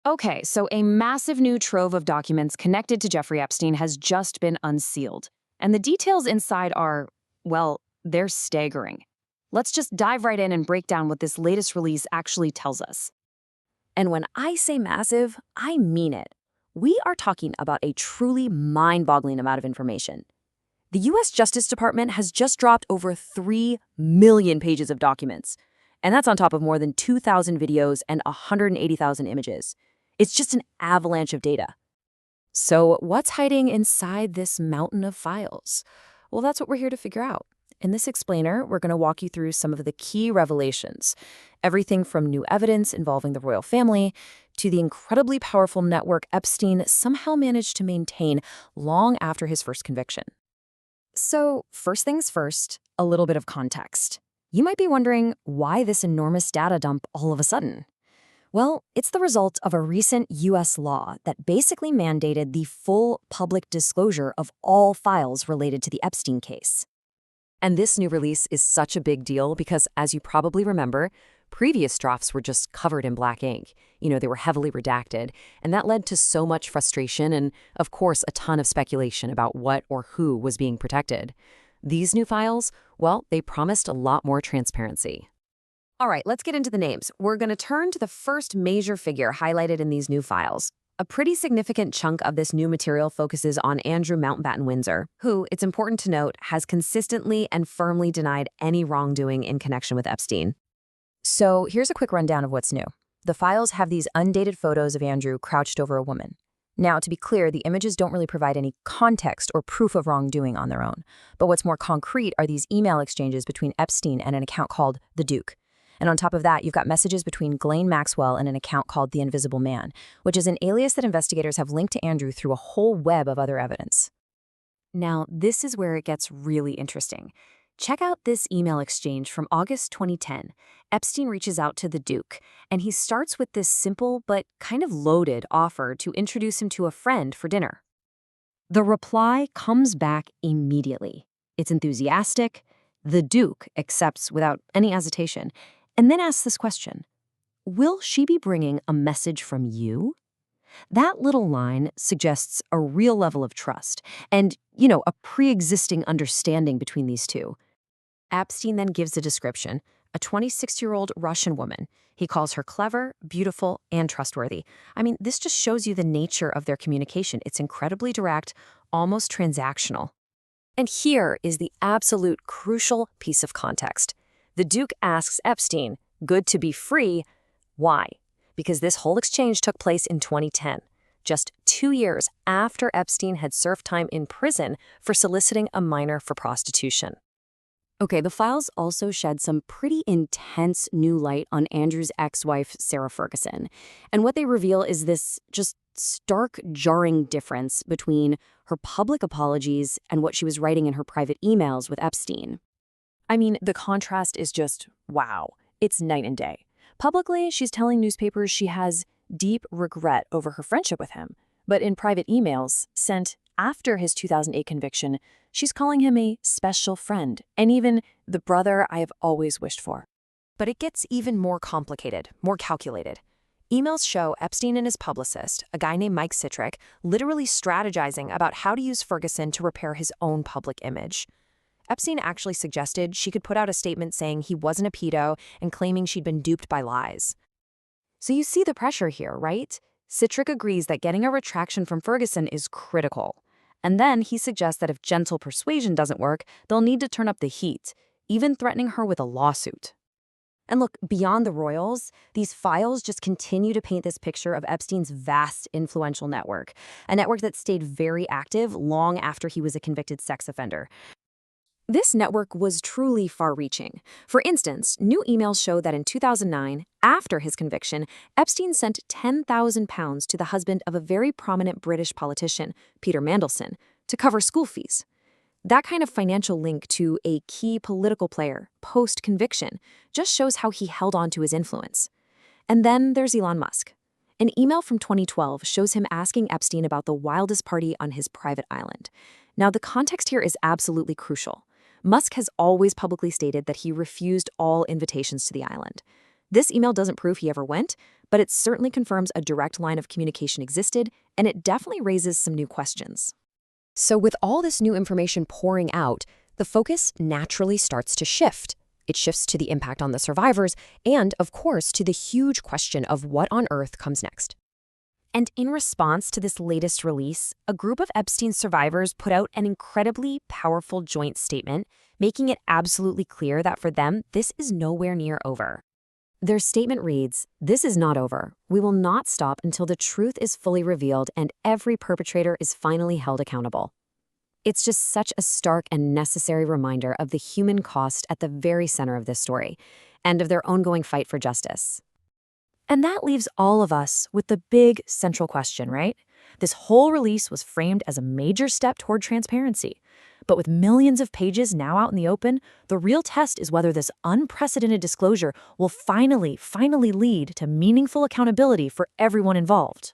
Okay, so a massive new trove of documents connected to Jeffrey Epstein has just been unsealed. And the details inside are, well, they're staggering. Let's just dive right in and break down what this latest release actually tells us. And when I say massive, I mean it. We are talking about a truly mind-boggling amount of information. The US Justice Department has just dropped over 3 million pages of documents. And that's on top of more than 2,000 videos and 180,000 images. It's just an avalanche of data. So what's hiding inside this mountain of files? Well, that's what we're here to figure out. In this explainer, we're going to walk you through some of the key revelations. Everything from new evidence involving the royal family to the incredibly powerful network Epstein somehow managed to maintain long after his first conviction. So, first things first, a little bit of context. You might be wondering why this enormous data dump all of a sudden. Well, it's the result of a recent US law that basically mandated the full public disclosure of all files related to the Epstein case. And this new release is such a big deal because, as you probably remember, previous drafts were just covered in black ink. They were heavily redacted, and that led to so much frustration and, of course, a ton of speculation about what or who was being protected. These new files, well, they promised a lot more transparency. All right, let's get into the names. We're going to turn to the first major figure highlighted in these new files. A pretty significant chunk of this new material focuses on Andrew Mountbatten Windsor, who, it's important to note, has consistently and firmly denied any wrongdoing in connection with Epstein. So here's a quick rundown of what's new. The files have these undated photos of Andrew crouched over a woman. Now, to be clear, the images don't really provide any context or proof of wrongdoing on their own. But what's more concrete are these email exchanges between Epstein and an account called The Duke. And on top of that, you've got messages between Ghislaine Maxwell and an account called The Invisible Man, which is an alias that investigators have linked to Andrew through a whole web of other evidence. Now, this is where it gets really interesting. Check out this email exchange from August 2010. Epstein reaches out to the Duke, and he starts with this simple but kind of loaded offer to introduce him to a friend for dinner. The reply comes back immediately. It's enthusiastic. The Duke accepts without any hesitation, and then asks this question: will she be bringing a message from you? That little line suggests a real level of trust and, a pre-existing understanding between these two. Epstein then gives a description: a 26-year-old Russian woman. He calls her clever, beautiful, and trustworthy. I mean, this just shows you the nature of their communication. It's incredibly direct, almost transactional. And here is the absolute crucial piece of context. The Duke asks Epstein, good to be free. Why? Because this whole exchange took place in 2010, just 2 years after Epstein had served time in prison for soliciting a minor for prostitution. Okay, the files also shed some pretty intense new light on Andrew's ex-wife, Sarah Ferguson. And what they reveal is this just stark, jarring difference between her public apologies and what she was writing in her private emails with Epstein. I mean, the contrast is just, wow. It's night and day. Publicly, she's telling newspapers she has deep regret over her friendship with him. But in private emails, sent after his 2008 conviction, she's calling him a special friend, and even the brother I have always wished for. But it gets even more complicated, more calculated. Emails show Epstein and his publicist, a guy named Mike Citrick, literally strategizing about how to use Ferguson to repair his own public image. Epstein actually suggested she could put out a statement saying he wasn't a pedo and claiming she'd been duped by lies. So you see the pressure here, right? Citrick agrees that getting a retraction from Ferguson is critical. And then he suggests that if gentle persuasion doesn't work, they'll need to turn up the heat, even threatening her with a lawsuit. And look, beyond the royals, these files just continue to paint this picture of Epstein's vast, influential network, a network that stayed very active long after he was a convicted sex offender. This network was truly far-reaching. For instance, new emails show that in 2009, after his conviction, Epstein sent £10,000 to the husband of a very prominent British politician, Peter Mandelson, to cover school fees. That kind of financial link to a key political player, post-conviction, just shows how he held on to his influence. And then there's Elon Musk. An email from 2012 shows him asking Epstein about the wildest party on his private island. Now, the context here is absolutely crucial. Musk has always publicly stated that he refused all invitations to the island. This email doesn't prove he ever went, but it certainly confirms a direct line of communication existed, and it definitely raises some new questions. So with all this new information pouring out, the focus naturally starts to shift. It shifts to the impact on the survivors and, of course, to the huge question of what on earth comes next. And in response to this latest release, a group of Epstein survivors put out an incredibly powerful joint statement, making it absolutely clear that for them, this is nowhere near over. Their statement reads, "This is not over. We will not stop until the truth is fully revealed and every perpetrator is finally held accountable." It's just such a stark and necessary reminder of the human cost at the very center of this story, and of their ongoing fight for justice. And that leaves all of us with the big central question, right? This whole release was framed as a major step toward transparency. But with millions of pages now out in the open, the real test is whether this unprecedented disclosure will finally lead to meaningful accountability for everyone involved.